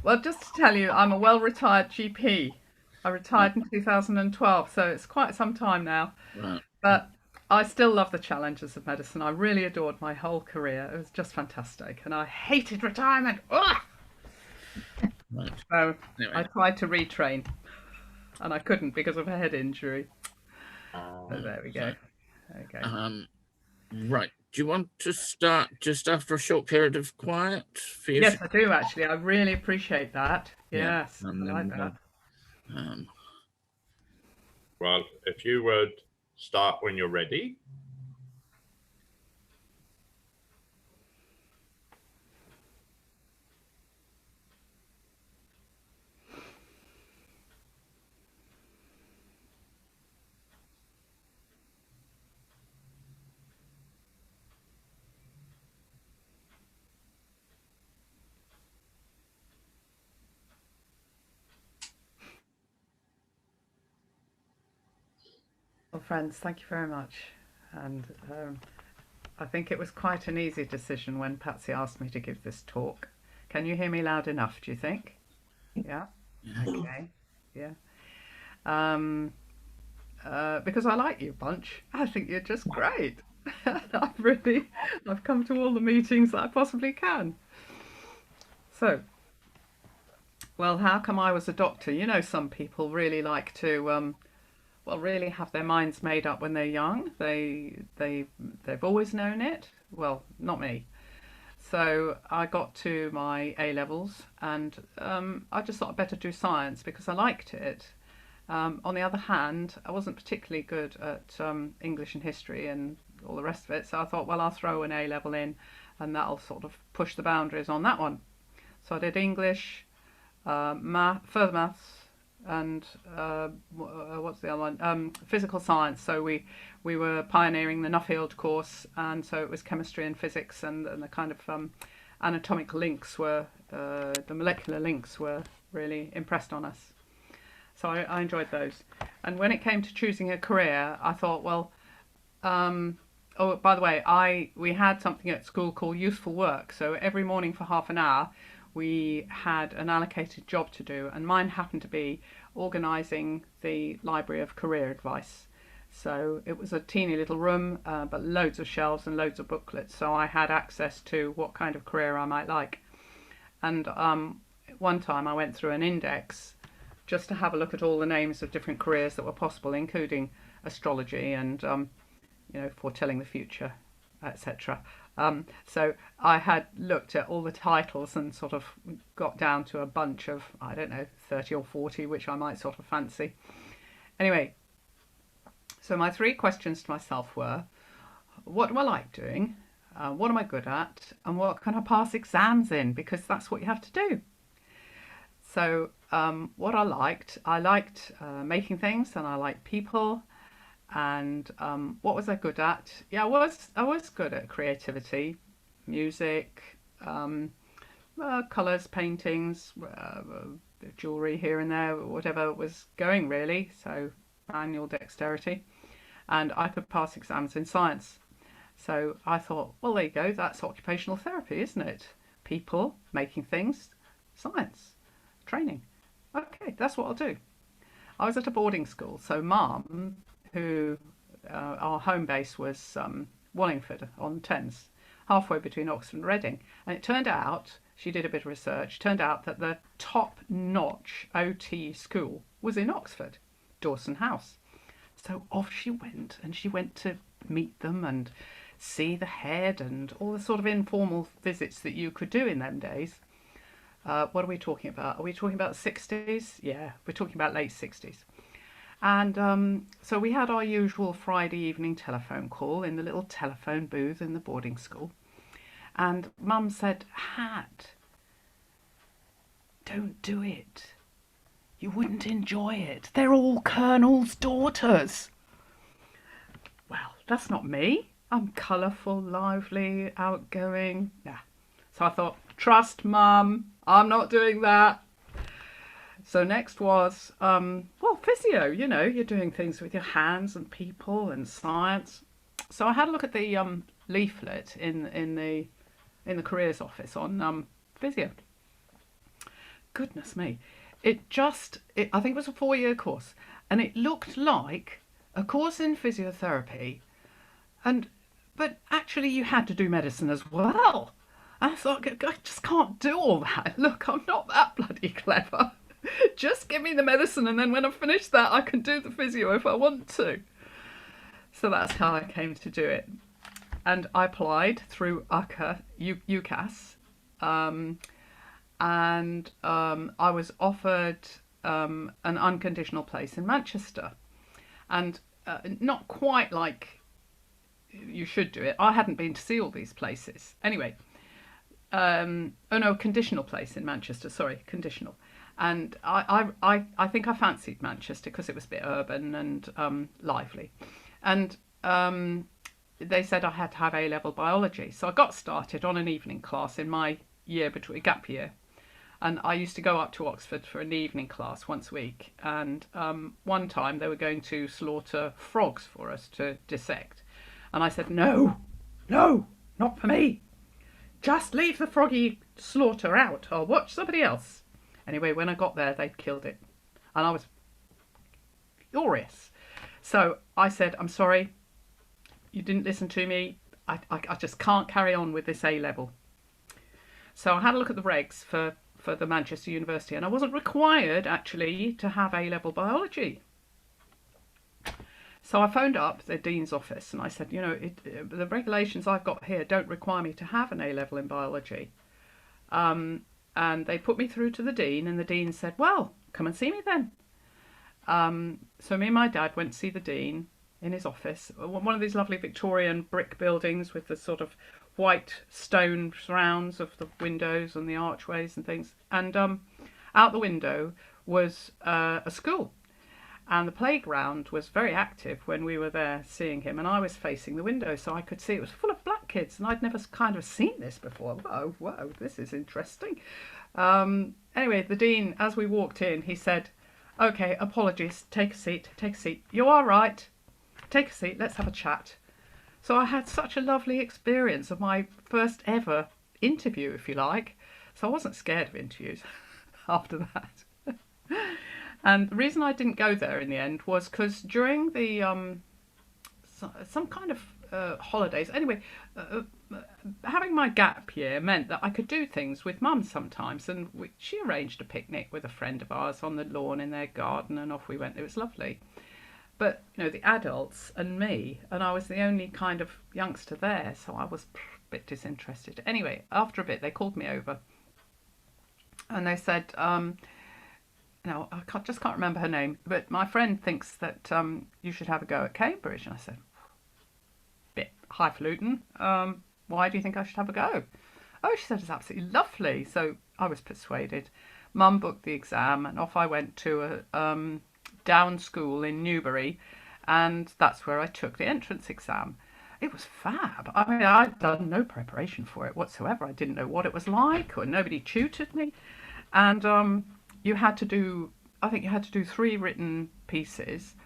Well, just to tell you, I'm a well-retired GP. I Oh, retired in 2012, so it's quite some time now. right, But I still love the challenges of medicine. I really adored my whole career. It was just fantastic. And I hated retirement. Ugh! right. So I Anyway, tried to retrain, and I couldn't because of a head injury. So there we so go. There we go. um, right. Do you want to start just after a short period of quiet for you? Yes, I do actually. I really appreciate that. Yeah, Yes, and I like then that. um, Well, if you would start when you're ready. Well, friends, thank you very much. And I think it was quite an easy decision when Patsy asked me to give this talk. Can you hear me loud enough, do you think? Yeah? yeah. Okay. Yeah. Um, because I like you bunch. I think you're just great. I've come to all the meetings that I possibly can. So, well, how come I was a doctor? You know, some people really like to, well, really have their minds made up when they're young. They've always known it. Well, not me. So I got to my A levels, and I just thought I'd better do science because I liked it. On the other hand, I wasn't particularly good at English and history and all the rest of it. So I thought, well, I'll throw an A level in, and that'll sort of push the boundaries on that one. So I did English, further maths, and what's the other one? Physical science. So we were pioneering the Nuffield course, and so it was chemistry and physics, and the kind of anatomic links were the molecular links were really impressed on us. So I enjoyed those. And when it came to choosing a career, I thought, well, oh, by the way, I we had something at school called useful work. So every morning for half an hour, we had an allocated job to do, and mine happened to be organising the library of career advice. So it was a teeny little room, but loads of shelves and loads of booklets. So I had access to what kind of career I might like. And one time I went through an index just to have a look at all the names of different careers that were possible, including astrology and foretelling the future, etc. So I had looked at all the titles and sort of got down to a bunch of, I don't know, 30 or 40, which I might sort of fancy. Anyway, so my three questions to myself were, what do I like doing? What am I good at? And what can I pass exams in? Because that's what you have to do. So what I liked making things, and I liked people. And what was I good at? Yeah, I was good at creativity, music, colours, paintings, jewellery here and there, whatever was going really. So manual dexterity, and I could pass exams in science. So I thought, well, there you go. That's occupational therapy, isn't it? People making things, science, training. Okay, that's what I'll do. I was at a boarding school, so Mum, who our home base was Wallingford on Thames, halfway between Oxford and Reading, and it turned out she did a bit of research. Turned out that the top-notch OT school was in Oxford, Dawson House. So off she went, and she went to meet them and see the head and all the sort of informal visits that you could do in them days. What are we talking about? Are we talking about the 60s? Yeah, we're talking about late 60s. And so we had our usual Friday evening telephone call in the little telephone booth in the boarding school. And Mum said, Hat, don't do it. You wouldn't enjoy it. They're all Colonel's daughters. Well, that's not me. I'm colourful, lively, outgoing. Yeah. So I thought, trust Mum, I'm not doing that. So next was, well, physio. You're doing things with your hands and people and science. So I had a look at the leaflet in the careers office on physio. Goodness me. I think it was a 4-year course, and it looked like a course in physiotherapy, but actually you had to do medicine as well. I thought, I just can't do all that. Look, I'm not that bloody clever. Just give me the medicine, and then when I've finished that, I can do the physio if I want to. So that's how I came to do it. And I applied through UCAS, and I was offered an unconditional place in Manchester. And not quite like you should do it. I hadn't been to see all these places. Anyway, conditional place in Manchester. Sorry, conditional. And I think I fancied Manchester because it was a bit urban and lively. And they said I had to have A-level biology. So I got started on an evening class in my year between gap year. And I used to go up to Oxford for an evening class once a week. And one time they were going to slaughter frogs for us to dissect. And I said, no, not for me. Just leave the froggy slaughter out. I'll watch somebody else. Anyway, when I got there, they'd killed it. And I was furious. So I said, I'm sorry, you didn't listen to me. I just can't carry on with this A-level. So I had a look at the regs for the Manchester University, and I wasn't required, actually, to have A-level biology. So I phoned up the Dean's office, and I said, the regulations I've got here don't require me to have an A-level in biology. And they put me through to the Dean, and the Dean said, well, come and see me then. So me and my dad went to see the Dean in his office, one of these lovely Victorian brick buildings with the sort of white stone surrounds of the windows and the archways and things. And out the window was a school. And the playground was very active when we were there seeing him, and I was facing the window, so I could see it was full of black kids, and I'd never kind of seen this before. Whoa, this is interesting. Anyway, the Dean, as we walked in, he said, okay, apologies, take a seat. You are right. Take a seat, let's have a chat. So I had such a lovely experience of my first ever interview, if you like. So I wasn't scared of interviews after that. And the reason I didn't go there in the end was because during the some kind of holidays. Anyway, having my gap year meant that I could do things with Mum sometimes, and she arranged a picnic with a friend of ours on the lawn in their garden, and off we went. It was lovely. But the adults and me, and I was the only kind of youngster there, so I was a bit disinterested. Anyway, after a bit, they called me over, and they said. Just can't remember her name, but my friend thinks that you should have a go at Cambridge. And I said, bit highfalutin. Why do you think I should have a go? Oh, she said it's absolutely lovely. So I was persuaded. Mum booked the exam, and off I went to a down school in Newbury, and that's where I took the entrance exam. It was fab. I mean, I'd done no preparation for it whatsoever. I didn't know what it was like, or nobody tutored me, and you had to do 3 written pieces,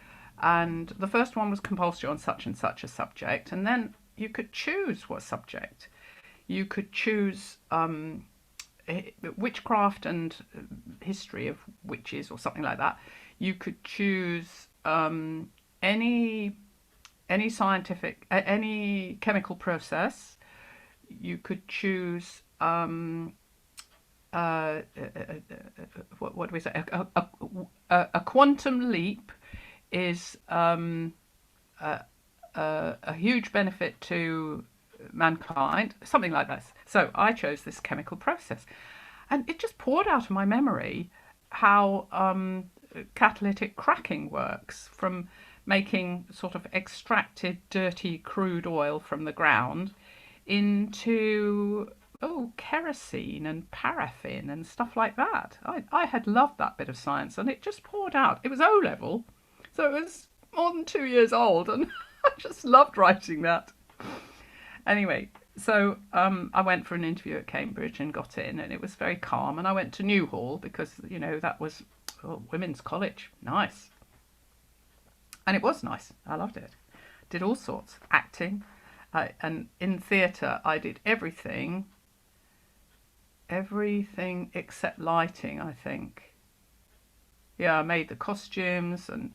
and the first one was compulsory on such and such a subject, and then you could choose what subject. You could choose witchcraft and history of witches or something like that. You could choose any scientific, any chemical process. You could choose what do we say? A quantum leap is a huge benefit to mankind, something like this. So I chose this chemical process, and it just poured out of my memory how catalytic cracking works, from making sort of extracted dirty crude oil from the ground into kerosene and paraffin and stuff like that. I had loved that bit of science, and it just poured out. It was O-level, so it was more than 2 years old, and I just loved writing that. Anyway, so I went for an interview at Cambridge and got in, and it was very calm. And I went to Newhall because, that was women's college. Nice. And it was nice. I loved it. Did all sorts. Acting. And in theatre, I did everything everything except lighting, I think. Yeah, I made the costumes and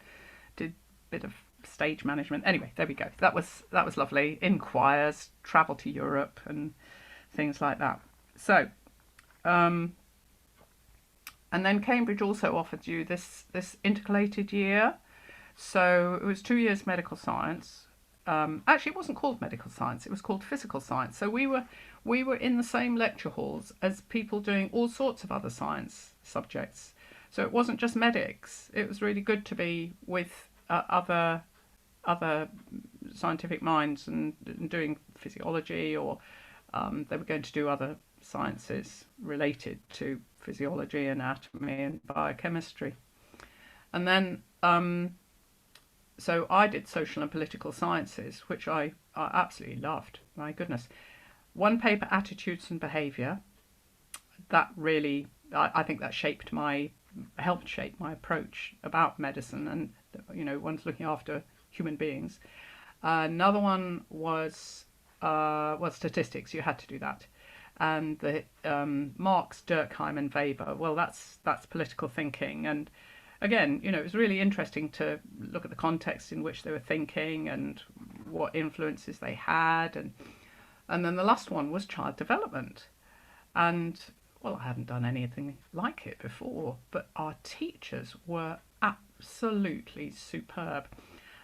did a bit of stage management. Anyway, there we go. That was lovely. In choirs, travel to Europe and things like that. So, and then Cambridge also offered you this intercalated year. So it was 2 years medical science. Actually, it wasn't called medical science; it was called physical science. So we were in the same lecture halls as people doing all sorts of other science subjects. So it wasn't just medics. It was really good to be with other scientific minds and doing physiology, or they were going to do other sciences related to physiology, anatomy, and biochemistry. And then so I did social and political sciences, which I absolutely loved. My goodness. One paper, attitudes and behaviour, that really, I think that helped shape my approach about medicine, and one's looking after human beings. Another one was statistics. You had to do that, and the Marx, Durkheim, and Weber. Well, that's political thinking, and again, it was really interesting to look at the context in which they were thinking and what influences they had, and then the last one was child development, and well, I hadn't done anything like it before, but our teachers were absolutely superb.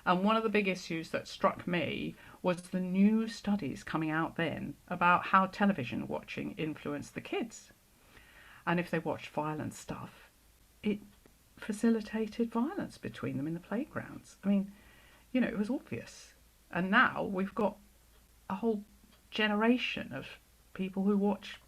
And one of the big issues that struck me was the new studies coming out then about how television watching influenced the kids. And if they watched violent stuff, it facilitated violence between them in the playgrounds. I mean, it was obvious. And now we've got a whole generation of people who watch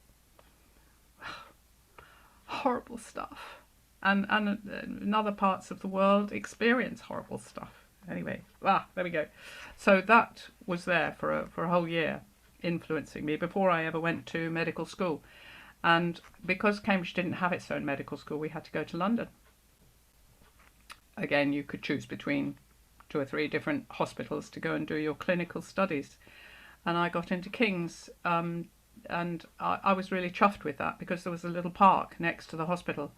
horrible stuff, and in other parts of the world experience horrible stuff. Anyway, there we go. So that was there for a whole year, influencing me before I ever went to medical school. And because Cambridge didn't have its own medical school, we had to go to London. Again, you could choose between 2 or 3 different hospitals to go and do your clinical studies, and I got into King's. And I was really chuffed with that, because there was a little park next to the hospital,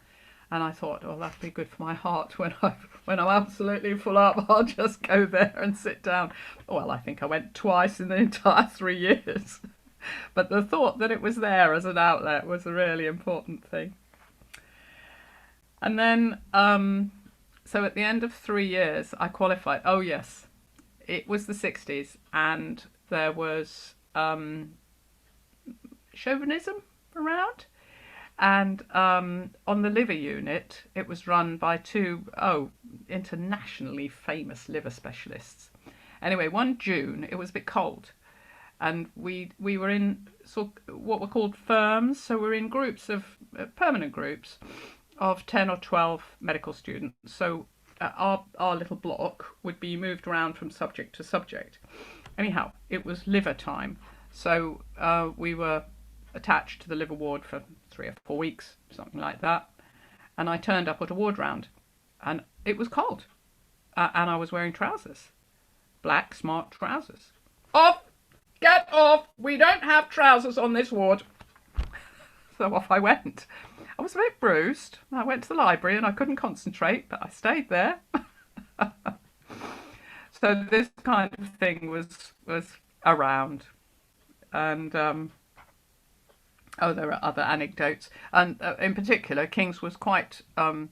and I thought, oh, that'd be good for my heart when I'm absolutely full up. I'll just go there and sit down. Well, I think I went twice in the entire 3 years, but the thought that it was there as an outlet was a really important thing. And then, so at the end of 3 years, I qualified. Oh yes, it was the 60s, and there was chauvinism around, and on the liver unit, it was run by 2 internationally famous liver specialists. Anyway, one June, it was a bit cold, and we were in what were called firms, so we're in groups of permanent groups of 10 or 12 medical students. So our little block would be moved around from subject to subject. Anyhow, it was liver time, so we were attached to the liver ward for 3 or 4 weeks, something like that. And I turned up at a ward round, and it was cold, and I was wearing trousers, black smart trousers. Off! Get off! We don't have trousers on this ward. So off I went. I was a bit bruised. I went to the library and I couldn't concentrate, but I stayed there. So this kind of thing was around, and there are other anecdotes, and in particular, King's was quite a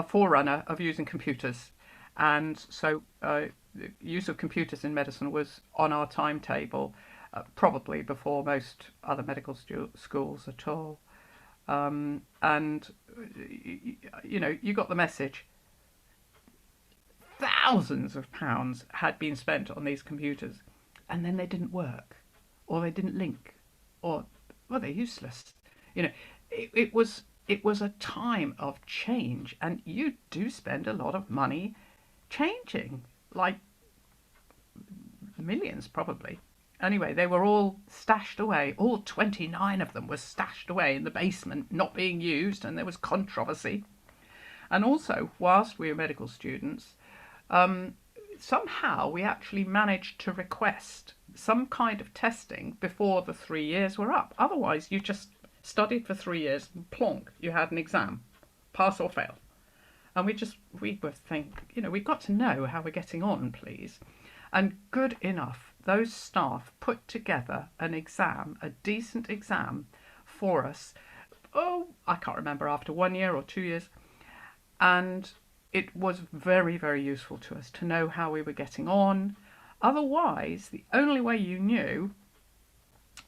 forerunner of using computers, and so use of computers in medicine was on our timetable, probably before most other medical schools at all. And you got the message. Thousands of pounds had been spent on these computers, and then they didn't work, or they didn't link, or they're useless. It was a time of change, and you do spend a lot of money changing, like millions probably. Anyway, they were all stashed away. All 29 of them were stashed away in the basement, not being used, and there was controversy. And also, whilst we were medical students, somehow we actually managed to request some kind of testing before the 3 years were up. Otherwise, you just studied for 3 years, and plonk, you had an exam, pass or fail. And we were thinking, we've got to know how we're getting on, please. And good enough, those staff put together an exam, a decent exam for us. Oh, I can't remember, after 1 year or 2 years. And it was very, very useful to us to know how we were getting on. Otherwise, the only way you knew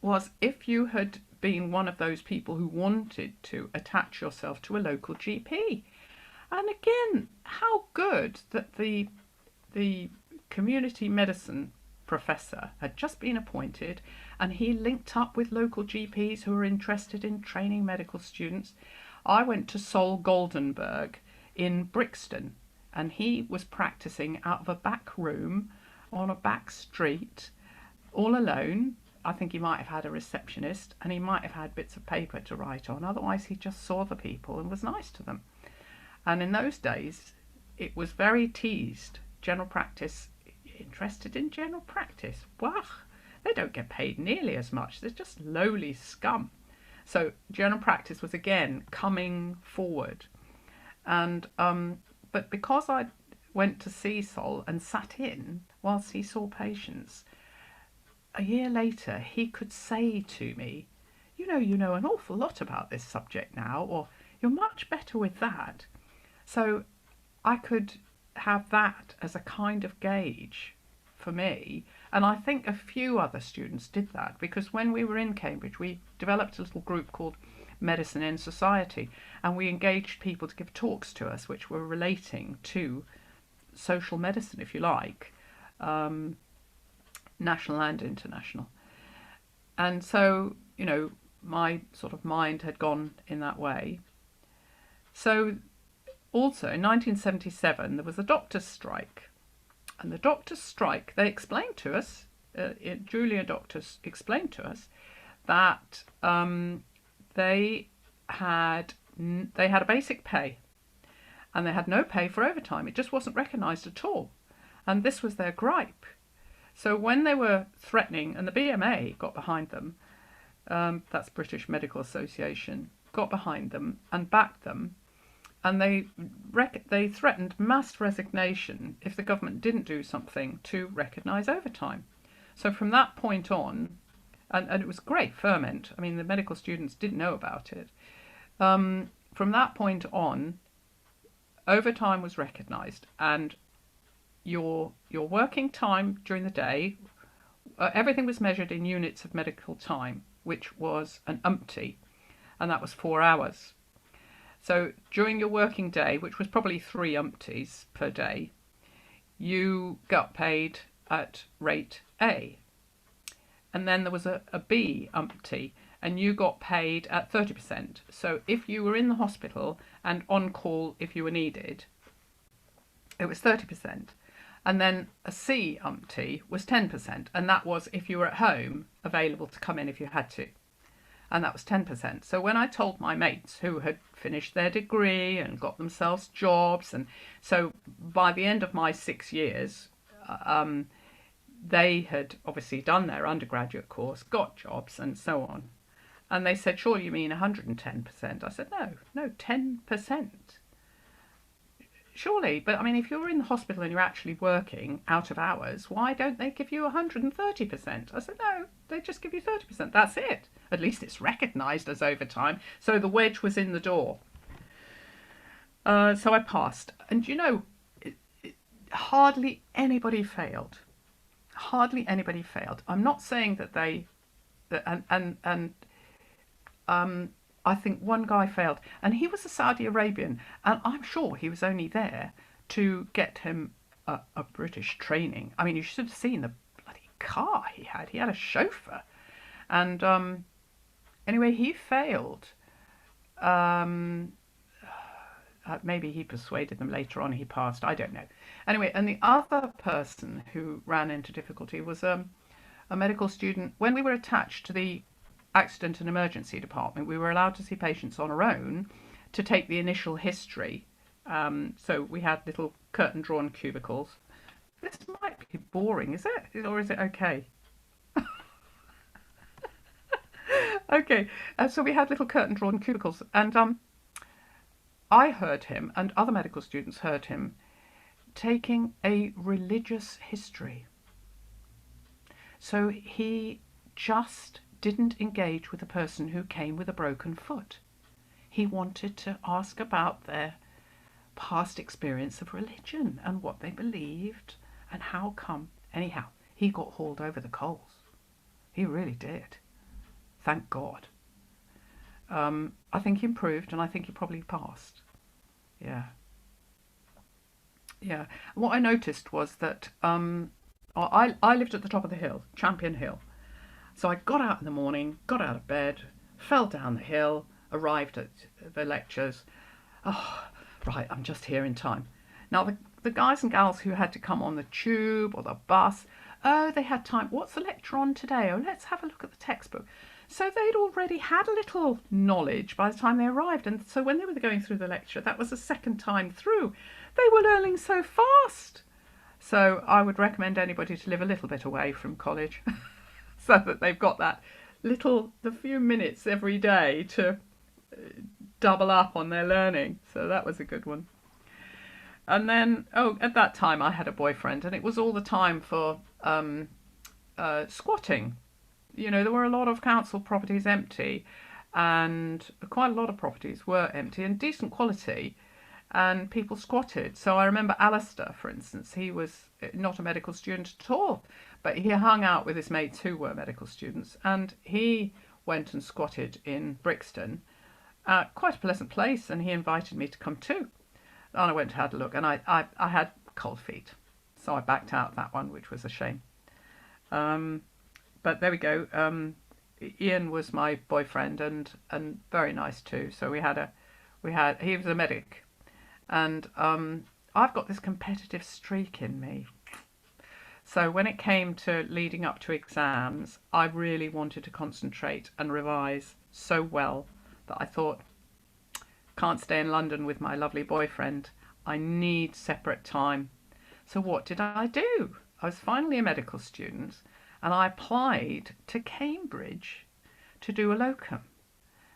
was if you had been one of those people who wanted to attach yourself to a local GP. And again, how good that the community medicine professor had just been appointed, and he linked up with local GPs who were interested in training medical students. I went to Sol Goldenberg in Brixton, and he was practicing out of a back room on a back street, all alone. I think he might have had a receptionist, and he might have had bits of paper to write on. Otherwise, he just saw the people and was nice to them. And in those days, it was very teased. General practice, interested in general practice? Wow, they don't get paid nearly as much. They're just lowly scum. So general practice was again coming forward. And but because I went to see Sol and sat in whilst he saw patients, a year later he could say to me, you know an awful lot about this subject now, or you're much better with that. So I could have that as a kind of gauge for me. And I think a few other students did that, because when we were in Cambridge, we developed a little group called Medicine in Society, and we engaged people to give talks to us which were relating to social medicine, if you like, national and international. And so, my sort of mind had gone in that way. So also in 1977 there was a doctors' strike, and the doctors' strike, they explained to us, Julia Doctors explained to us that they had a basic pay, and they had no pay for overtime. It just wasn't recognised at all, and this was their gripe. So when they were threatening, and the BMA got behind them, that's British Medical Association, got behind them and backed them, and they threatened mass resignation if the government didn't do something to recognise overtime. So from that point on, and it was great ferment. I mean, the medical students didn't know about it. From that point on, overtime was recognised, and your working time during the day, everything was measured in units of medical time, which was an umpty, and that was 4 hours. So during your working day, which was probably 3 umpties per day, you got paid at rate A. And then there was a B umpty, and you got paid at 30%. So if you were in the hospital and on call if you were needed, it was 30%. And then a C umpty was 10%, and that was if you were at home, available to come in if you had to. And that was 10%. So when I told my mates who had finished their degree and got themselves jobs, and so by the end of my 6 years, they had obviously done their undergraduate course, got jobs and so on. And they said, sure, you mean 110%? I said, no, 10%. Surely, but I mean, if you're in the hospital and you're actually working out of hours, why don't they give you 130%? I said, no, they just give you 30%. That's it. At least it's recognised as overtime. So the wedge was in the door. So I passed. And hardly anybody failed. Hardly anybody failed. I'm not saying that I think one guy failed, and he was a Saudi Arabian, and I'm sure he was only there to get him a British training. I mean, you should have seen the bloody car he had. He had a chauffeur. And anyway, he failed. Maybe he persuaded them later on, he passed, I don't know. Anyway, and the other person who ran into difficulty was a medical student. When we were attached to the accident and emergency department, we were allowed to see patients on our own to take the initial history. So we had little curtain-drawn cubicles. This might be boring, is it? Or is it okay? Okay, so we had little curtain-drawn cubicles, and I heard him, and other medical students heard him, taking a religious history. So he just didn't engage with a person who came with a broken foot. He wanted to ask about their past experience of religion and what they believed and how come. Anyhow, he got hauled over the coals. He really did. Thank God. I think he improved, and I think he probably passed. Yeah. Yeah. What I noticed was that I lived at the top of the hill, Champion Hill. So I got out in the morning, got out of bed, fell down the hill, arrived at the lectures. Oh, right, I'm just here in time. Now, the guys and gals who had to come on the tube or the bus, oh, they had time. What's the lecture on today? Oh, let's have a look at the textbook. So they'd already had a little knowledge by the time they arrived. And so when they were going through the lecture, that was the second time through. They were learning so fast. So I would recommend anybody to live a little bit away from college so that they've got that the few minutes every day to double up on their learning. So that was a good one. And then, at that time I had a boyfriend, and it was all the time for squatting. You know, there were a lot of council properties empty, and quite a lot of properties were empty and decent quality, and people squatted. So I remember Alistair, for instance, he was not a medical student at all, but he hung out with his mates who were medical students, and he went and squatted in Brixton, quite a pleasant place, and he invited me to come too. And I went to have a look, and I had cold feet, so I backed out that one, which was a shame. But there we go. Ian was my boyfriend, and very nice too. So he was a medic, and I've got this competitive streak in me. So when it came to leading up to exams, I really wanted to concentrate and revise so well that I thought, can't stay in London with my lovely boyfriend. I need separate time. So what did I do? I was finally a medical student, and I applied to Cambridge to do a locum.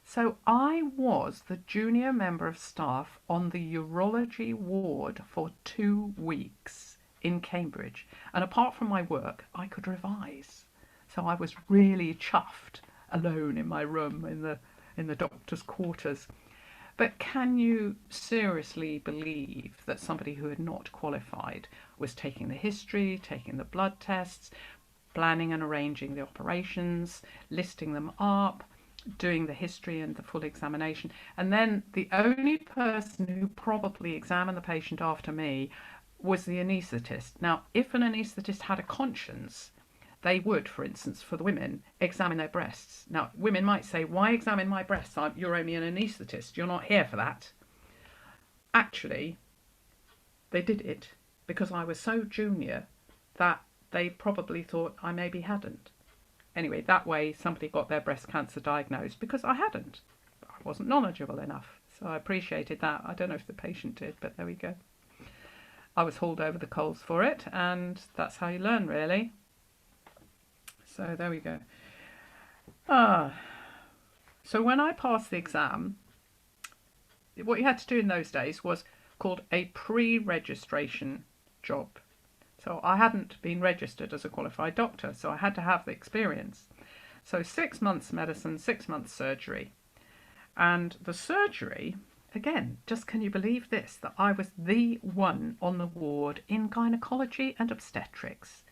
So I was the junior member of staff on the urology ward for 2 weeks in Cambridge. And apart from my work, I could revise. So I was really chuffed alone in my room in the doctor's quarters. But can you seriously believe that somebody who had not qualified was taking the history, taking the blood tests, planning and arranging the operations, listing them up, doing the history and the full examination? And then the only person who probably examined the patient after me was the anaesthetist. Now, if an anaesthetist had a conscience, they would, for instance, for the women, examine their breasts. Now, women might say, why examine my breasts? You're only an anaesthetist. You're not here for that. Actually, they did it because I was so junior that they probably thought I maybe hadn't. Anyway, that way somebody got their breast cancer diagnosed because I hadn't. I wasn't knowledgeable enough. So I appreciated that. I don't know if the patient did, but there we go. I was hauled over the coals for it, and that's how you learn, really. So there we go. So when I passed the exam, what you had to do in those days was called a pre-registration job. So I hadn't been registered as a qualified doctor, so I had to have the experience. So 6 months medicine, 6 months surgery. And the surgery, again, just can you believe this, that I was the one on the ward in gynecology and obstetrics.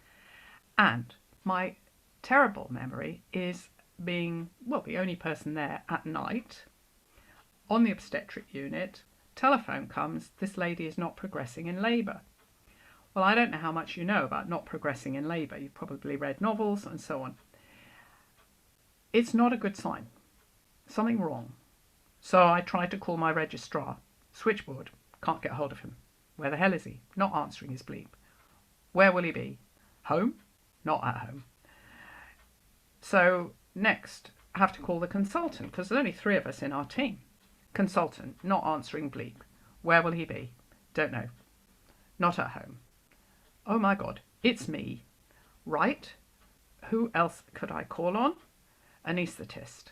And my terrible memory is being, well, the only person there at night on the obstetric unit. Telephone comes, this lady is not progressing in labour. Well, I don't know how much you know about not progressing in labour. You've probably read novels and so on. It's not a good sign. Something wrong. So I tried to call my registrar. Switchboard. Can't get hold of him. Where the hell is he? Not answering his bleep. Where will he be? Home? Not at home. So next, I have to call the consultant because there's only 3 of us in our team. Consultant, not answering bleep. Where will he be? Don't know. Not at home. Oh my God, it's me. Right. Who else could I call on? Anaesthetist.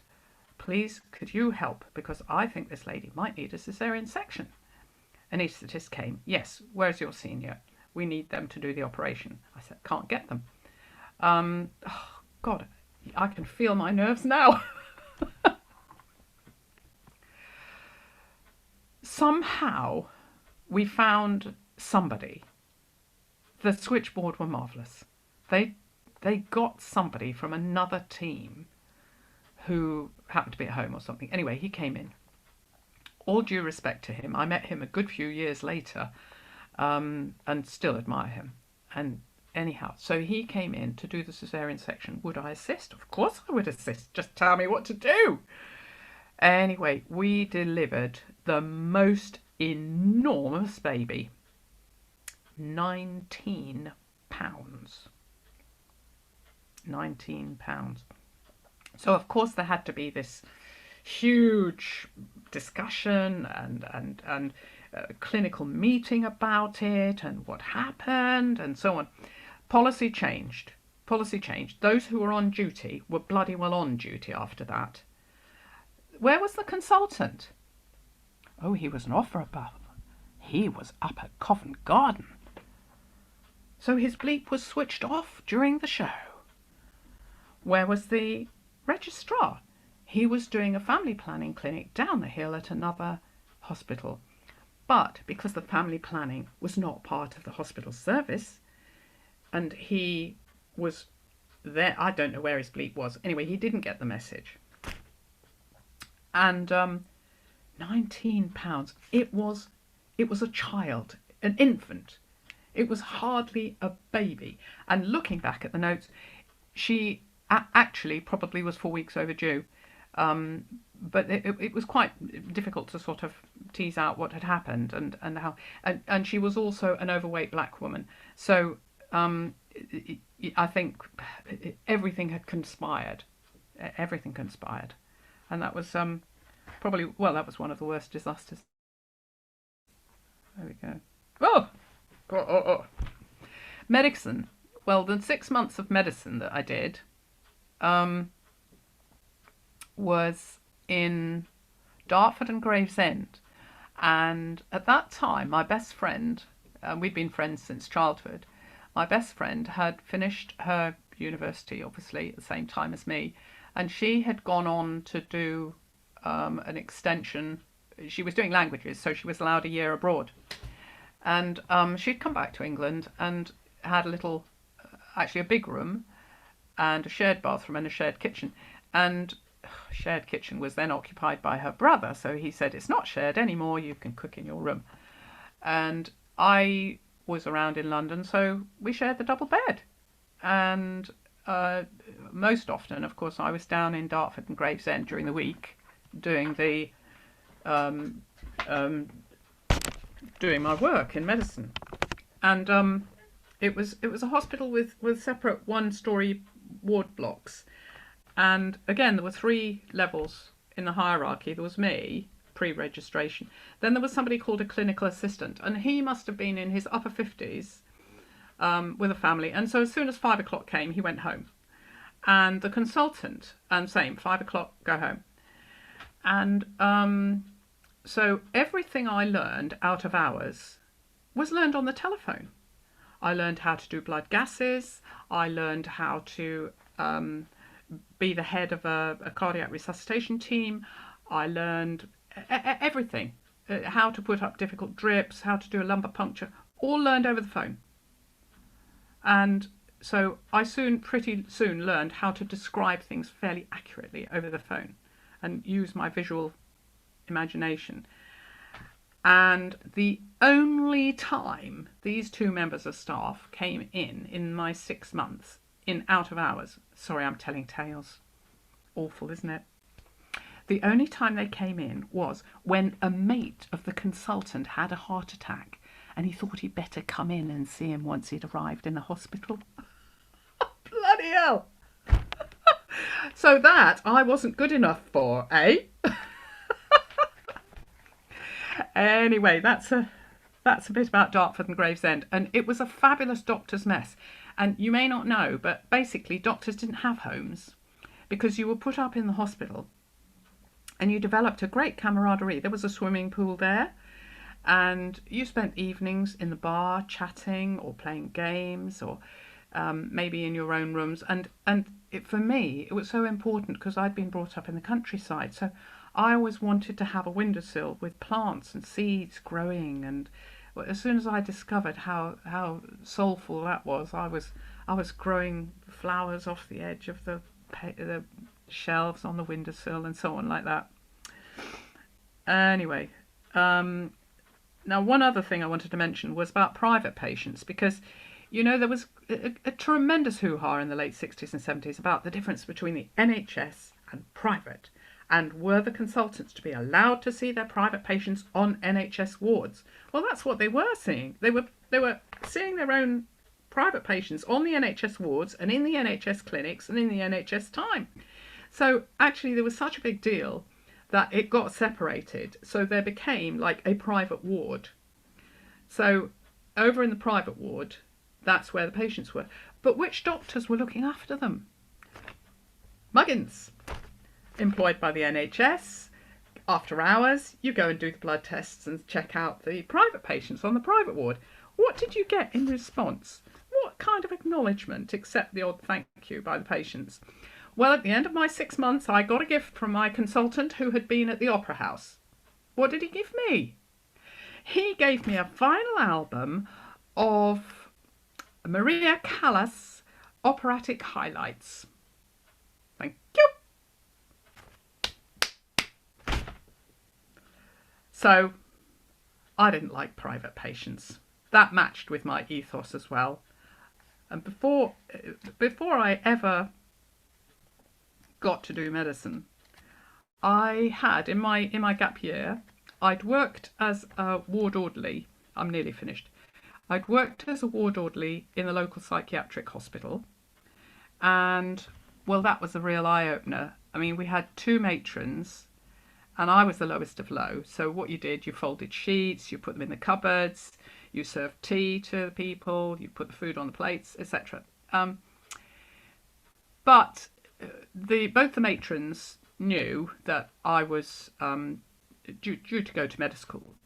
please, could you help? Because I think this lady might need a cesarean section. Anaesthetist came. Yes, where's your senior? We need them to do the operation. I said, can't get them. Oh, God, I can feel my nerves now. Somehow we found somebody. The switchboard were marvellous. They got somebody from another team who happened to be at home or something. Anyway, he came in. All due respect to him, I met him a good few years later, and still admire him. And anyhow, so he came in to do the cesarean section. Would I assist? Of course I would assist. Just tell me what to do. Anyway, we delivered the most enormous baby. 19 pounds. 19 pounds. So of course there had to be this huge discussion and clinical meeting about it and what happened and so on. Policy changed. Those who were on duty were bloody well on duty after that. Where was the consultant? Oh, he was an offer above. He was up at Covent Garden. So his bleep was switched off during the show. Where was the registrar? He was doing a family planning clinic down the hill at another hospital. But because the family planning was not part of the hospital service, and he was there, I don't know where his bleep was. Anyway, he didn't get the message. And £19. It was a child, an infant. It was hardly a baby. And looking back at the notes, she actually probably was 4 weeks overdue. But it was quite difficult to sort of tease out what had happened and how. And she was also an overweight black woman. So I think everything had conspired. Everything conspired. And that was probably, well, that was one of the worst disasters. There we go. Oh! Medicine. Well, the 6 months of medicine that I did was in Dartford and Gravesend. And at that time, my best friend, we'd been friends since childhood, my best friend had finished her university, obviously, at the same time as me. And she had gone on to do an extension. She was doing languages, so she was allowed a year abroad. And she'd come back to England and had a little, actually a big room and a shared bathroom and a shared kitchen. And shared kitchen was then occupied by her brother. So he said, it's not shared anymore, you can cook in your room. And I was around in London, so we shared the double bed. And most often, of course, I was down in Dartford and Gravesend during the week doing the doing my work in medicine. And it was a hospital with separate one-story ward blocks. And again, there were 3 levels in the hierarchy. There was me, pre-registration. Then there was somebody called a clinical assistant, and he must have been in his upper 50s with a family. And so as soon as 5 o'clock came, he went home. And the consultant, and same, 5 o'clock, go home. And so everything I learned out of hours was learned on the telephone. I learned how to do blood gases. I learned how to be the head of a cardiac resuscitation team. I learned everything, how to put up difficult drips, how to do a lumbar puncture, all learned over the phone. And so I pretty soon learned how to describe things fairly accurately over the phone and use my visual imagination. And the only time these 2 members of staff came in my 6 months, in out of hours, sorry, I'm telling tales, awful, isn't it? The only time they came in was when a mate of the consultant had a heart attack and he thought he'd better come in and see him once he'd arrived in the hospital. Bloody hell! So that I wasn't good enough for, eh? Anyway, that's a bit about Dartford and Gravesend. And it was a fabulous doctor's mess. And you may not know, but basically doctors didn't have homes because you were put up in the hospital and you developed a great camaraderie. There was a swimming pool there, and you spent evenings in the bar chatting or playing games, or maybe in your own rooms. And for me, it was so important because I'd been brought up in the countryside. So I always wanted to have a windowsill with plants and seeds growing. And as soon as I discovered how soulful that was, I was growing flowers off the edge of the shelves on the windowsill and so on like that. Anyway, now one other thing I wanted to mention was about private patients, because there was a tremendous hoo-ha in the late 60s and 70s about the difference between the NHS and private, and were the consultants to be allowed to see their private patients on NHS wards. Well, that's what they were seeing. They were seeing their own private patients on the NHS wards and in the NHS clinics and in the NHS time. So actually there was such a big deal that it got separated. So there became like a private ward. So over in the private ward, that's where the patients were. But which doctors were looking after them? Muggins, employed by the NHS. After hours, you go and do the blood tests and check out the private patients on the private ward. What did you get in response? What kind of acknowledgement, except the odd thank you by the patients? Well, at the end of my 6 months, I got a gift from my consultant who had been at the Opera House. What did he give me? He gave me a vinyl album of Maria Callas' operatic highlights. Thank you. So, I didn't like private patients. That matched with my ethos as well. And before I ever got to do medicine, I had in my gap year, I'd worked as a ward orderly. I'm nearly finished. I'd worked as a ward orderly in the local psychiatric hospital, and well, that was a real eye-opener. I mean, we had 2 matrons, and I was the lowest of low. So what you did, you folded sheets, you put them in the cupboards, you served tea to the people, you put the food on the plates, etc. But both the matrons knew that I was due to go to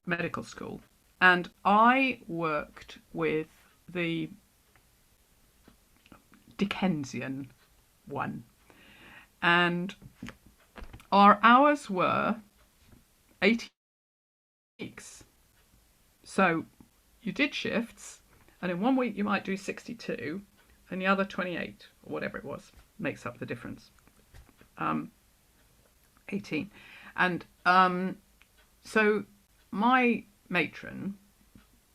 medical school, and I worked with the Dickensian one, and our hours were 80 weeks. So you did shifts, and in one week you might do 62, and the other 28, or whatever it was, makes up the difference. 18. And so my matron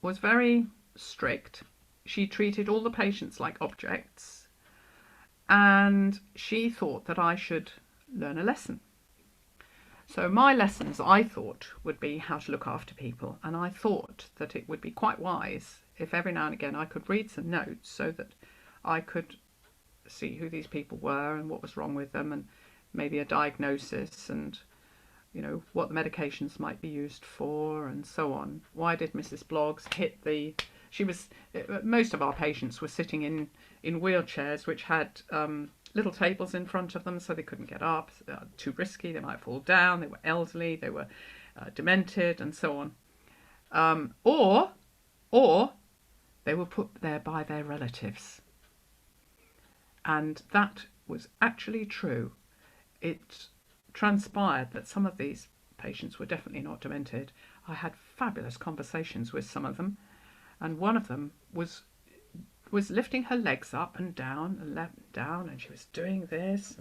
was very strict. She treated all the patients like objects, and she thought that I should learn a lesson. So my lessons, I thought, would be how to look after people, and I thought that it would be quite wise if every now and again I could read some notes so that I could see who these people were and what was wrong with them, and maybe a diagnosis, and what the medications might be used for, and so on. Why did Mrs. Bloggs hit the... most of our patients were sitting in wheelchairs which had little tables in front of them, so they couldn't get up, too risky, they might fall down, they were elderly, they were demented, and so on. Or they were put there by their relatives. And that was actually true. It transpired that some of these patients were definitely not demented. I had fabulous conversations with some of them, and one of them was lifting her legs up and down and left and down, and she was doing this,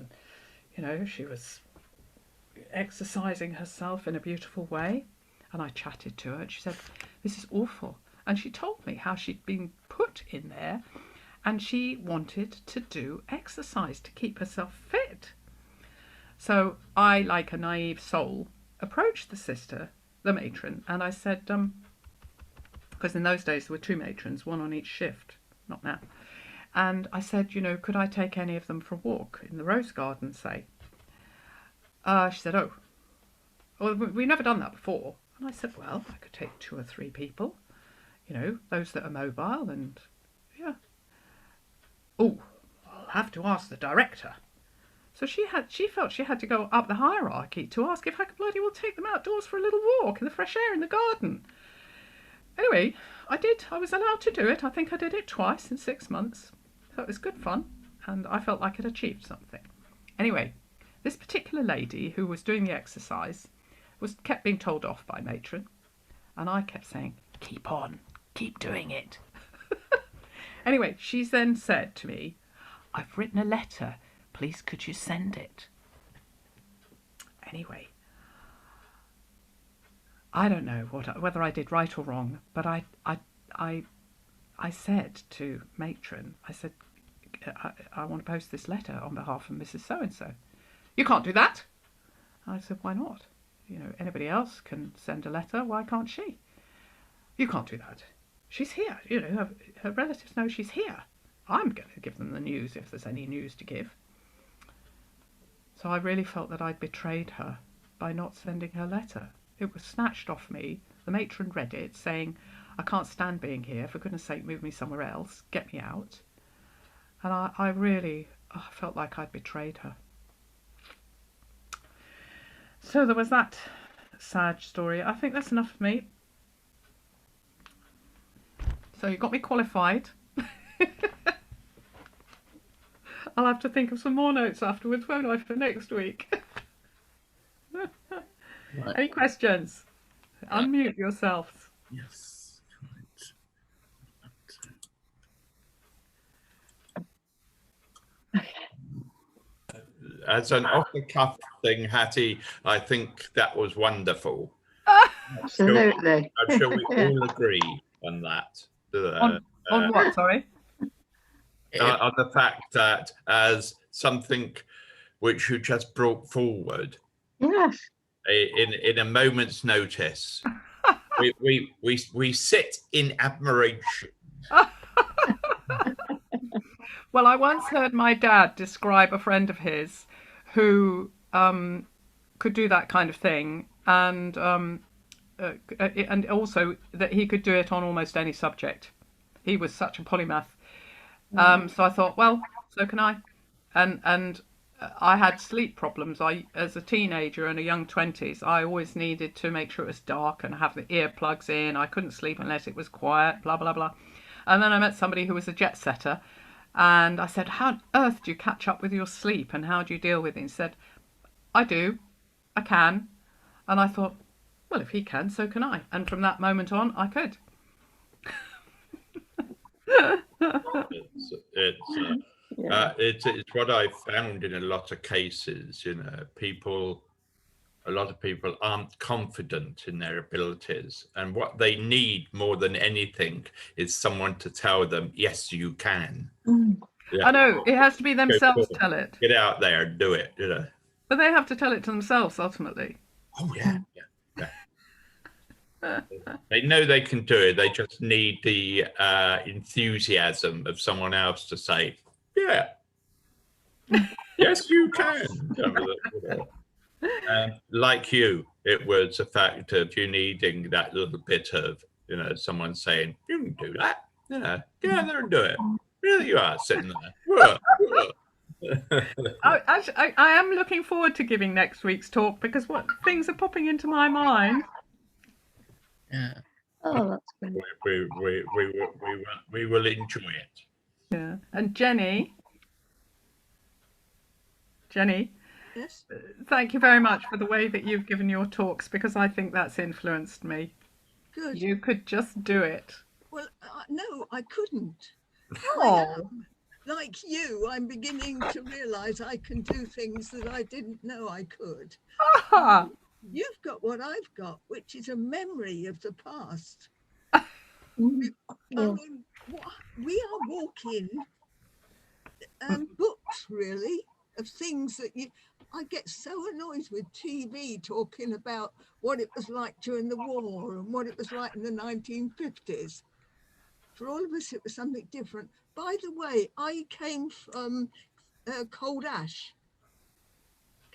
and she was exercising herself in a beautiful way. And I chatted to her, and she said, "This is awful." And she told me how she'd been put in there, and she wanted to do exercise to keep herself fit. So I, like a naive soul, approached the matron, and I said, because in those days there were 2 matrons, 1 on each shift, not now. And I said, could I take any of them for a walk in the rose garden, say? She said, oh, well, we've never done that before. And I said, well, I could take 2 or 3 people, those that are mobile, and yeah. Oh, I'll have to ask the director. So she felt she had to go up the hierarchy to ask if I could bloody well take them outdoors for a little walk in the fresh air in the garden. Anyway, I did. I was allowed to do it. I think I did it twice in 6 months. So it was good fun, and I felt like I'd achieved something. Anyway, this particular lady who was doing the exercise kept being told off by matron, and I kept saying, keep on, keep doing it. Anyway, she then said to me, I've written a letter. Please, could you send it? Anyway, I don't know whether I did right or wrong, but I said to matron, I said, I want to post this letter on behalf of Mrs. So-and-so. You can't do that. I said, why not? You know, anybody else can send a letter. Why can't she? You can't do that. She's here. You know, her relatives know she's here. I'm going to give them the news if there's any news to give. So I really felt that I'd betrayed her by not sending her letter. It was snatched off me. The matron read it, saying, I can't stand being here. For goodness sake, move me somewhere else. Get me out. And I really felt like I'd betrayed her. So there was that sad story. I think that's enough for me. So you got me qualified. I'll have to think of some more notes afterwards, won't I, for next week? Right. Any questions? Unmute yourselves. Yes. As an off-the-cuff thing, Hattie, I think that was wonderful. Absolutely. I'm sure we all agree on that. On what, sorry? On the fact that as something which you just brought forward Yes. in a moment's notice, we sit in admiration. Well, I once heard my dad describe a friend of his who could do that kind of thing, and also that he could do it on almost any subject. He was such a polymath. So I thought, well, so can I. And I had sleep problems. As a teenager and a young 20s, I always needed to make sure it was dark and have the earplugs in. I couldn't sleep unless it was quiet, blah, blah, blah. And then I met somebody who was a jet setter. And I said, how on earth do you catch up with your sleep and how do you deal with it? He said, I do. I can. And I thought, well, if he can, so can I. And from that moment on, I could. It's what I found in a lot of cases. You know, a lot of people aren't confident in their abilities, and what they need more than anything is someone to tell them, yes, you can. I know, it has to be themselves tell it. Get out there and do it, you know. But they have to tell it to themselves ultimately. Oh yeah. They know they can do it. They just need the enthusiasm of someone else to say, yeah, yes, you can. And like you, it was a fact of you needing that little bit of, you know, someone saying, you can do that. You know, get out there and do it. Really, you are sitting there. I am looking forward to giving next week's talk because what things are popping into my mind. Yeah. Oh, that's good. We will enjoy it. Yeah. And Jenny, Yes. thank you very much for the way that you've given your talks because I think that's influenced me. Good. You could just do it. Well, no, I couldn't. Oh, Like you, I'm beginning to realise I can do things that I didn't know I could. ah, You've got what I've got, which is a memory of the past. Mm. I Yeah. mean, we are walking books, really, of things that I get so annoyed with TV talking about what it was like during the war and what it was like in the 1950s. For all of us, it was something different. By the way, I came from Cold Ash,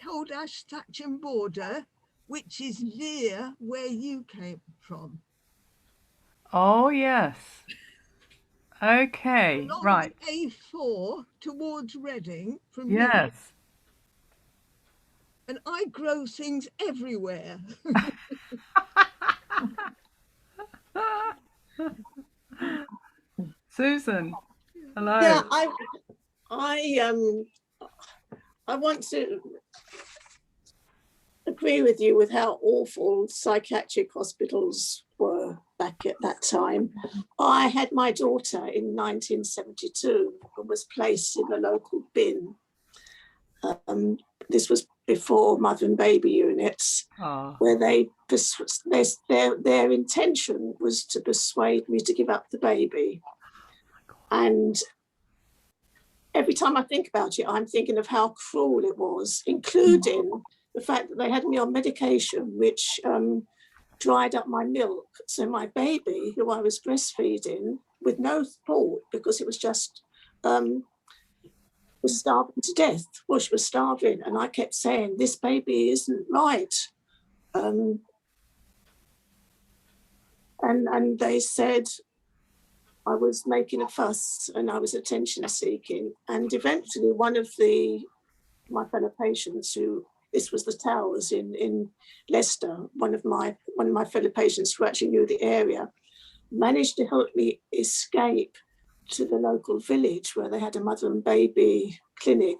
Thatcham border, which is near where you came from. oh yes. Okay, Along right. the A4 towards Reading from Yes. and I grow things everywhere. Susan, hello. Yeah, I I want to agree with you with how awful psychiatric hospitals were back at that time. I had my daughter in 1972 and was placed in a local bin. This was before mother and baby units, where their intention was to persuade me to give up the baby. And every time I think about it, I'm thinking of how cruel it was, including the fact that they had me on medication which dried up my milk. So my baby, who I was breastfeeding with no fault, because it was just was starving to death. Well, she was starving, and I kept saying, "This baby isn't right." And they said I was making a fuss and I was attention seeking. And eventually one of my fellow patients, who, this was the Towers in Leicester, one of my fellow patients who actually knew the area, managed to help me escape to the local village where they had a mother and baby clinic.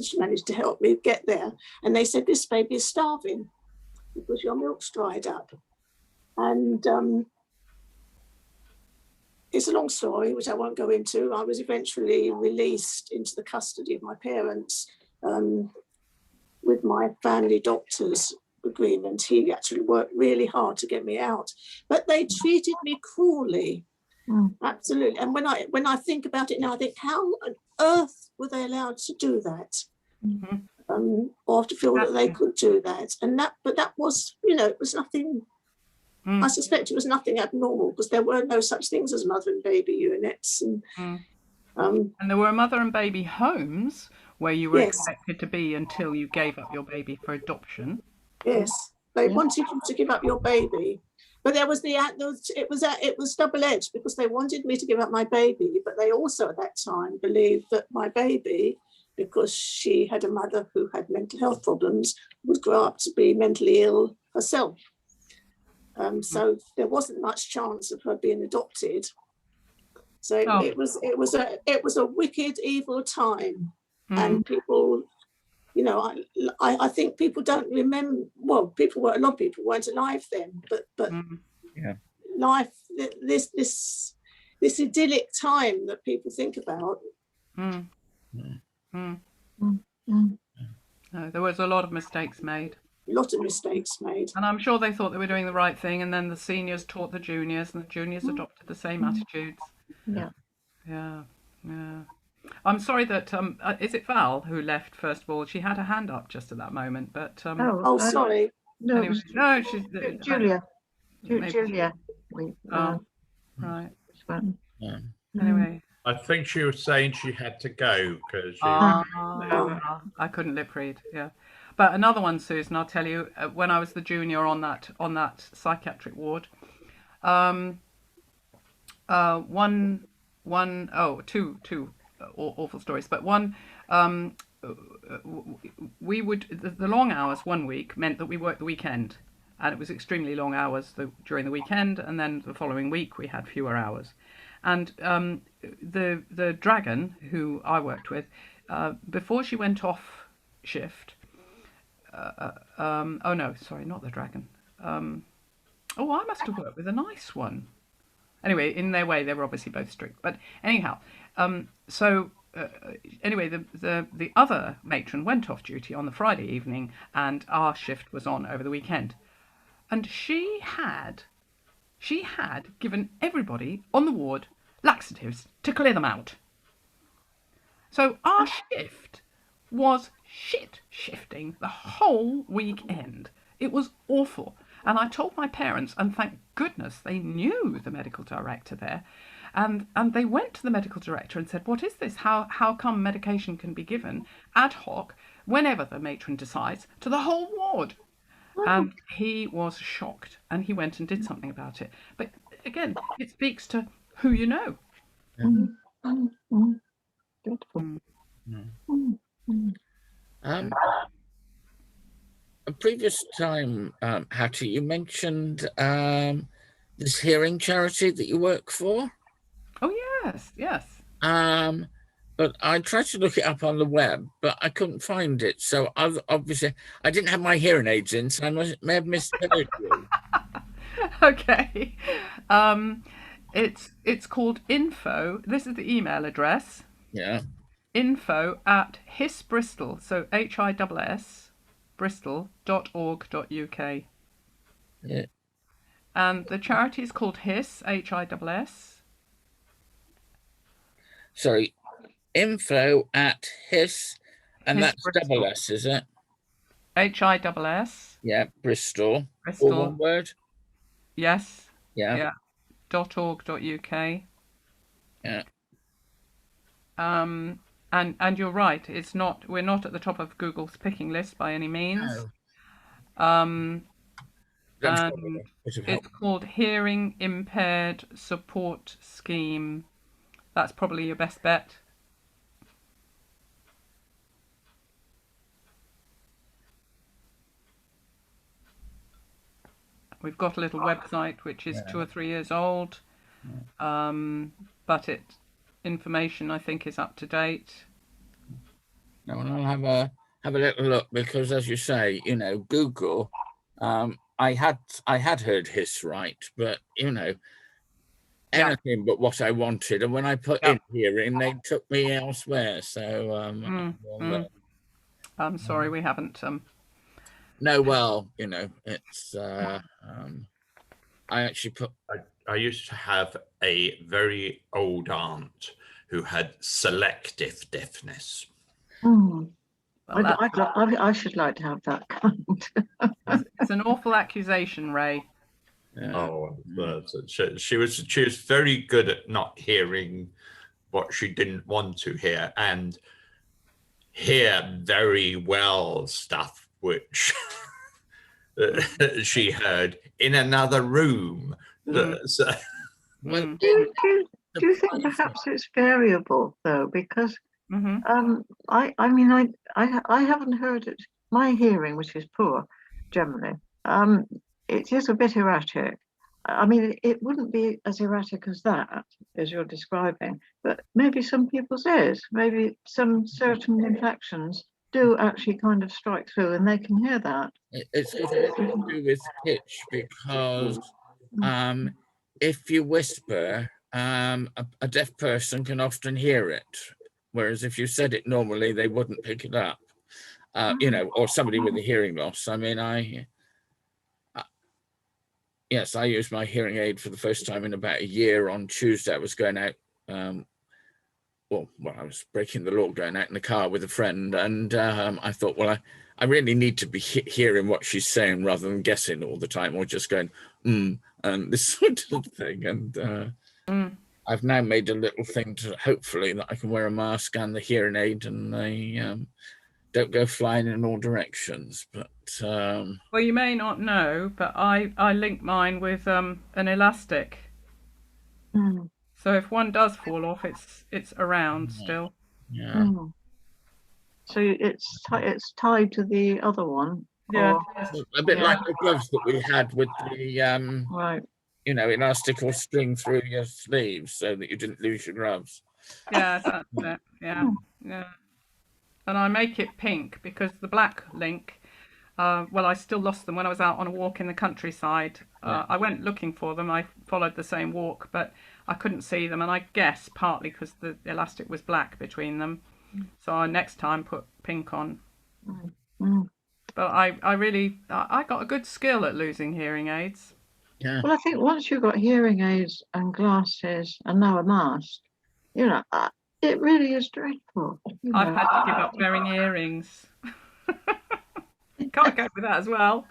She managed to help me get there. And they said, "This baby is starving because your milk's dried up." And it's a long story, which I won't go into. I was eventually released into the custody of my parents with my family doctor's agreement. He actually worked really hard to get me out, but they treated me cruelly. Absolutely. And when I think about it now, I think, how on earth were they allowed to do that? Or to feel that they could do that? But that was, it was nothing. I suspect it was nothing abnormal, because there were no such things as mother and baby units. And there were mother and baby homes where you were expected to be until you gave up your baby for adoption. Yes, they wanted you to give up your baby, but it was double-edged, because they wanted me to give up my baby, but they also at that time believed that my baby, because she had a mother who had mental health problems, would grow up to be mentally ill herself. So there wasn't much chance of her being adopted. So it was a wicked, evil time, and people, I think people don't remember. Well, a lot of people weren't alive then, but life, this idyllic time that people think about. No, there was a lot of mistakes made. And I'm sure they thought they were doing the right thing, and then the seniors taught the juniors, and the juniors adopted the same attitudes. Yeah. I'm sorry that is it Val who left first of all? She had her hand up just at that moment, but sorry. No, anyway, no, she's Julia. maybe Julia. right. Yeah. Anyway, I think she was saying she had to go because she. I couldn't lip read. Yeah, but another one, Susan. I'll tell you. When I was the junior on that psychiatric ward, two awful stories, but one, we would the long hours one week meant that we worked the weekend, and it was extremely long hours during the weekend, and then the following week we had fewer hours. And the dragon who I worked with, before she went off shift, oh no, sorry, not the dragon. I must have worked with a nice one. Anyway, in their way, they were obviously both strict. But anyhow, anyway, the other matron went off duty on the Friday evening, and our shift was on over the weekend. And she had given everybody on the ward laxatives to clear them out. So our shift was shifting the whole weekend. It was awful. And I told my parents, and thank goodness they knew the medical director there. And they went to the medical director and said, "What is this? How come medication can be given ad hoc whenever the matron decides to the whole ward?" And he was shocked, and he went and did something about it. But again, it speaks to who you know. a previous time, Hattie, you mentioned this hearing charity that you work for. Oh yes, yes. But I tried to look it up on the web, but I couldn't find it. So obviously, I didn't have my hearing aids in, so I may have misheard you. Okay. It's called info. This is the email address. Yeah. info@hissbristol, so HISS bristol.org.uk. Yeah. And the charity is called HISS, HISS. Sorry, info@his, and Hiss that's Bristol. double S, is it? HISS. Yeah, Bristol. All Bristol. one word. Yes. Yeah. Yeah. .org.uk. Yeah. And you're right. We're not at the top of Google's picking list by any means. No. And it's called Hearing Impaired Support Scheme. That's probably your best bet. We've got a little website which is 2 or 3 years old, but information I think is up to date. No, and I'll have a little look, because, as you say, Google. I had heard hiss right, but anything but what I wanted. And when I put in hearing, they took me elsewhere. So I'm sorry, we haven't. No, well, it's. I actually put. I used to have a very old aunt who had selective deafness. Mm. Well, I should like to have that kind. it's an awful accusation, Ray. Oh, she was very good at not hearing what she didn't want to hear, and hear very well stuff which she heard in another room. So, Well, Do you think perhaps it's variable though? Because I haven't heard it. My hearing, which is poor generally, it is a bit erratic. I mean, it wouldn't be as erratic as that, as you're describing, but maybe some people's is. Maybe some certain infections do actually kind of strike through, and they can hear that. it's got to do with pitch, because if you whisper, a deaf person can often hear it, whereas if you said it normally, they wouldn't pick it up. Or somebody with a hearing loss. I mean, yes, I used my hearing aid for the first time in about a year on Tuesday. I was going out, I was breaking the law going out in the car with a friend, and I thought, well, I really need to be hearing what she's saying rather than guessing all the time, or just going, and this sort of thing. And I've now made a little thing to hopefully that I can wear a mask and the hearing aid, and they don't go flying in all directions. But well, you may not know, but I link mine with an elastic. So if one does fall off, it's around still. Yeah. So it's tied to the other one. Yeah. A bit like the gloves that we had with the Right. elastic or string through your sleeves so that you didn't lose your gloves. Yeah, that's it. Yeah. And I make it pink because the black link, I still lost them when I was out on a walk in the countryside. I went looking for them. I followed the same walk, but I couldn't see them. And I guess partly because the elastic was black between them. So I next time put pink on. But I got a good skill at losing hearing aids. Yeah. Well, I think once you've got hearing aids and glasses and now a mask, it really is dreadful. I've had to give up wearing earrings. Can't cope with that as well.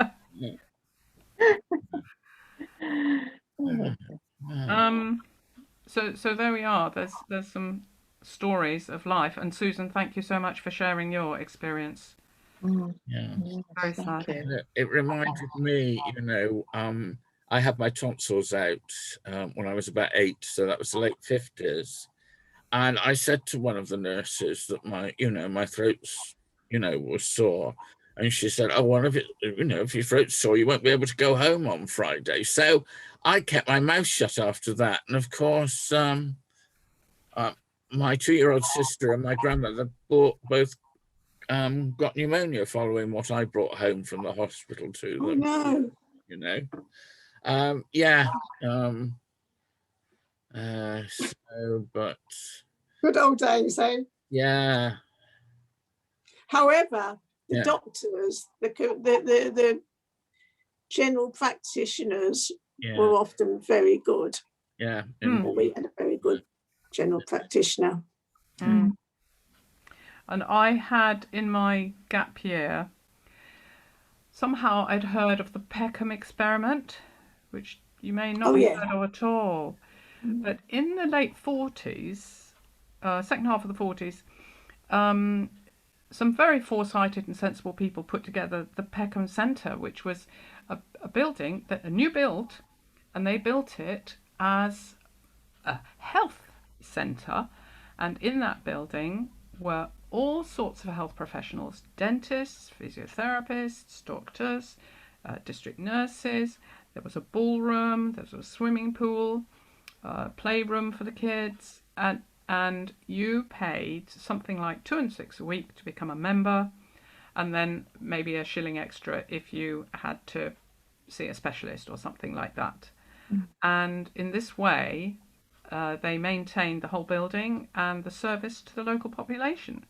So there we are. There's some stories of life. And Susan, thank you so much for sharing your experience. Yeah. Very sad. It reminded me, I had my tonsils out when I was about 8, so that was the late 50s. And I said to one of the nurses that my throat's, was sore. And she said, oh, well, if your throat's sore, you won't be able to go home on Friday. So I kept my mouth shut after that. And of course, my 2-year-old sister and my grandmother both got pneumonia following what I brought home from the hospital to them. Oh, no. Yeah. But good old days, eh? yeah. However, the Yeah. doctors, the general practitioners Yeah. were often very good. Yeah. We had a very good general practitioner. And I had in my gap year, somehow I'd heard of the Peckham experiment, which you may not have heard of at all. But in the late 40s, second half of the 40s, some very foresighted and sensible people put together the Peckham Centre, which was a building, a new build, and they built it as a health centre. And in that building were all sorts of health professionals: dentists, physiotherapists, doctors, district nurses. There was a ballroom, there was a swimming pool, playroom for the kids, and you paid something like 2 and 6 a week to become a member, and then maybe a shilling extra if you had to see a specialist or something like that. And in this way, they maintained the whole building and the service to the local population.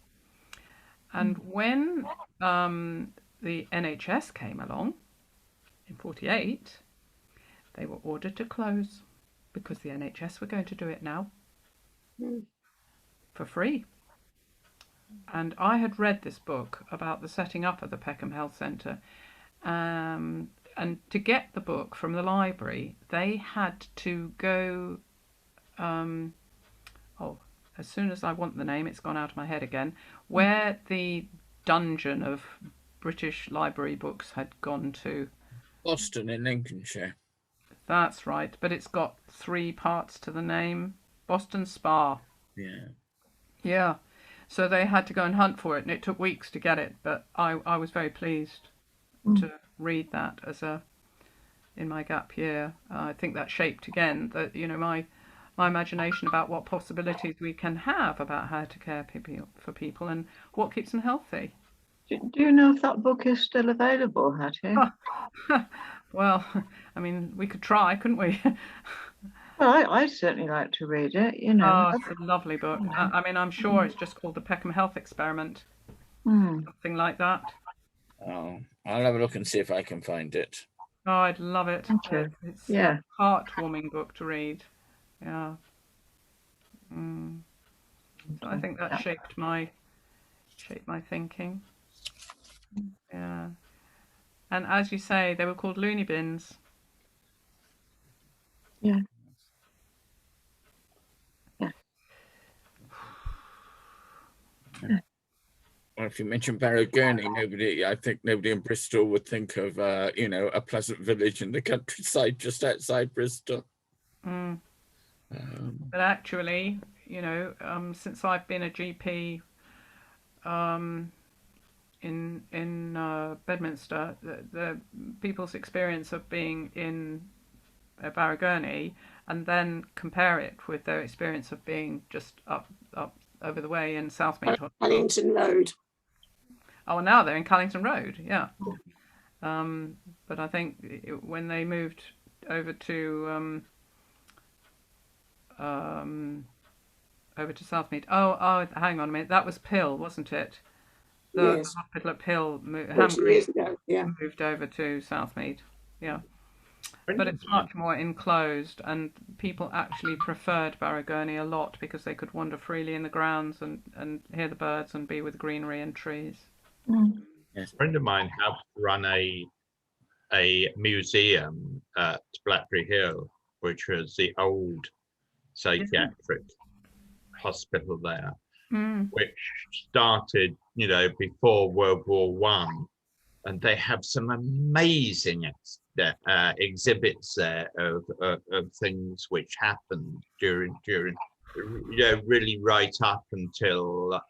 And when the NHS came along in 48, they were ordered to close because the NHS were going to do it now for free. And I had read this book about the setting up of the Peckham Health Centre, and to get the book from the library, they had to go, as soon as I want the name, it's gone out of my head again, where the dungeon of British library books had gone to. Boston in Lincolnshire. That's right, but it's got 3 parts to the name. Boston Spa. Yeah. Yeah. So they had to go and hunt for it, and it took weeks to get it, but I was very pleased to read that in my gap year. I think that shaped again that, my imagination about what possibilities we can have about how to care for people and what keeps them healthy. Do you know if that book is still available, Hattie? Well, I mean, we could try, couldn't we? Well, I'd certainly like to read it, Oh, it's a lovely book. I mean, I'm sure it's just called the Peckham Health Experiment. Something like that. Oh, I'll have a look and see if I can find it. Oh, I'd love it. It's a heartwarming book to read. Yeah. So I think that shaped my thinking. Yeah. And as you say, they were called loony bins. Yeah. Well, if you mention Barrow Gurney, I think nobody in Bristol would think of, a pleasant village in the countryside just outside Bristol. But actually, since I've been a GP in Bedminster, the people's experience of being in Barrow Gurney, and then compare it with their experience of being just up over the way in Southmead Hospital. Callington Road. Oh, now they're in Callington Road, yeah. But I think when they moved over to Southmead. Oh, hang on a minute. That was Pill, wasn't it? The hospital at Pill, moved over to Southmead. Yeah. But it's much more enclosed, and people actually preferred Barrow Gurney a lot because they could wander freely in the grounds and hear the birds and be with greenery and trees. Yes. A friend of mine helped run a museum at Blackberry Hill, which was the old psychiatric hospital there, which started, before World War One, and they have some amazing exhibits there of things which happened during really right up until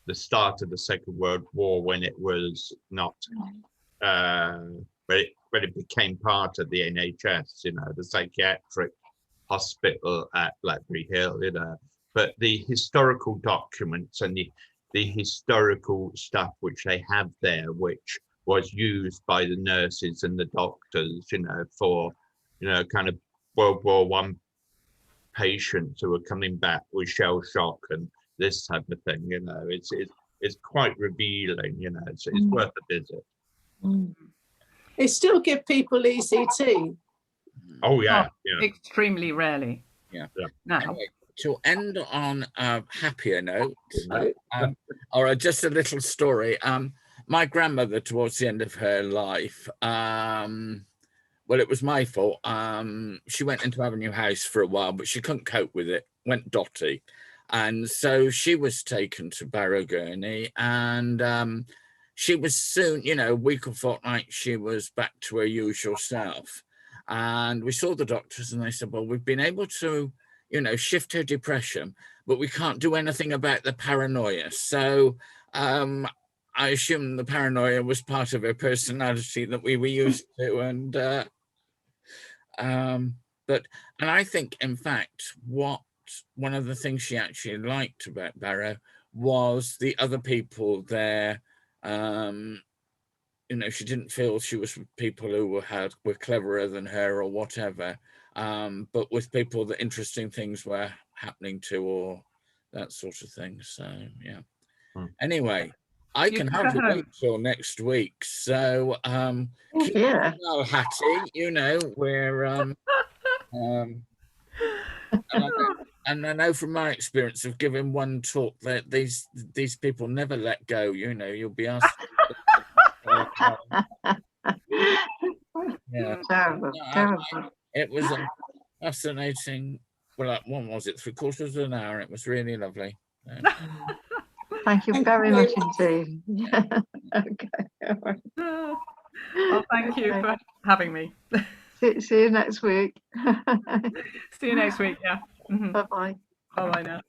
the start of the Second World War, when it was not, when it became part of the NHS, you know, the psychiatric hospital at Blackberry Hill, you know. But the historical documents and the historical stuff which they have there, which was used by the nurses and the doctors, you know, for, you know, kind of World War One patients who are coming back with shell shock and this type of thing, you know, it's quite revealing, you know, it's worth a visit. They still give people ECT. Oh yeah, extremely rarely. Yeah. Now, anyway, to end on a happier note, or just a little story. My grandmother, towards the end of her life, well, it was my fault. She went into Avenue House for a while, but she couldn't cope with it, went dotty. And so she was taken to Barrow Gurney, and she was soon, you know, a week or fortnight, she was back to her usual self. And we saw the doctors and they said, well, we've been able to, you know, shift her depression, but we can't do anything about the paranoia. So I assume the paranoia was part of her personality that we were used to. And I think, in fact, one of the things she actually liked about Barrow was the other people there. You know, she didn't feel she was with people who were cleverer than her or whatever, but with people that interesting things were happening to, or that sort of thing. So yeah. Anyway, I can hardly wait till next week. So keep well, Hattie. You know, we're and I know from my experience of giving one talk that these people never let go. You know, you'll be asked. Yeah, terrible. It was a fascinating. Well, what was it? 3/4 of an hour. It was really lovely. Thank you very much indeed. Okay. Well, thank you for having me. See you next week. See you next week. Yeah. Bye-bye. Bye-bye now.